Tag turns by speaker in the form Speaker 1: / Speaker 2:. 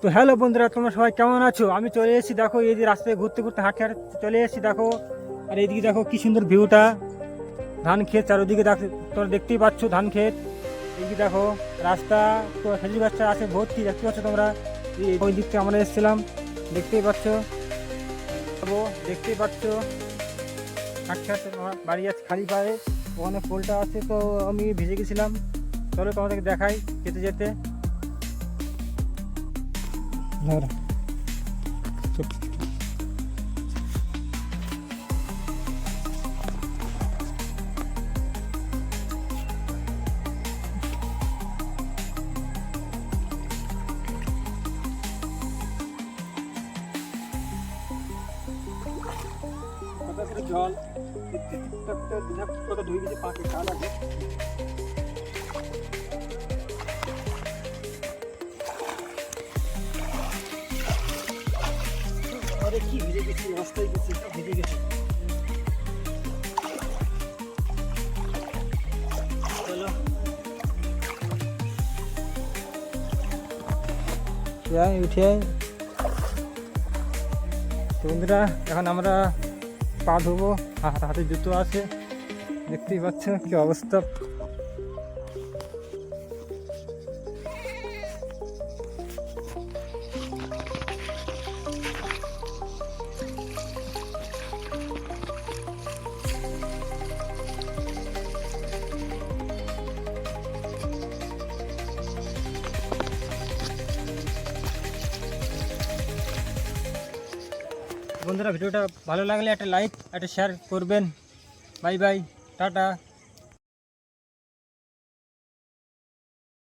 Speaker 1: তো হ্যালো বন্ধুরা, তোমরা সবাই কেমন আছো? আমি চলে এসেছি, দেখো এই যে রাস্তায় ঘুরতে ঘুরতে হাঁটতে হাঁটতে চলে এসেছি দেখো। আর এইদিকে দেখো কি সুন্দর ভিউটা, ধান ক্ষেত চারোদিকে দেখো, তোমরা দেখতেই পাচ্ছ ধান ক্ষেত। এইদিকে দেখো রাস্তা, তো খেজুর গাছটা আছে ভর্তি, দেখতে পাচ্ছ তোমরা। ওই দিক থেকে আমরা এসেছিলাম, দেখতেই পাচ্ছ, দেখতেই পাচ্ছ হাঁটতে হাঁটতে আমার বাড়ি আছে খালি পায়ে, ওখানে পোলটা আছে, তো আমি ভিজে গেছিলাম। চলো তোমাদেরকে দেখাই যেতে যেতে। জল কত ধুয়ে গেছে, পাখি কাল আছে। আরে কি ভিজে গেছি, রাস্তায় গেছি, ভিজে গেছি। চলো উঠে বন্ধুরা, এখন আমরা পা ধোবো, হাতে জুতো আছে, দেখতেই পাচ্ছ কি অবস্থা। বন্ধুরা, ভিডিওটা ভালো লাগলে একটা লাইক, একটা শেয়ার করবেন। Bye bye, tata.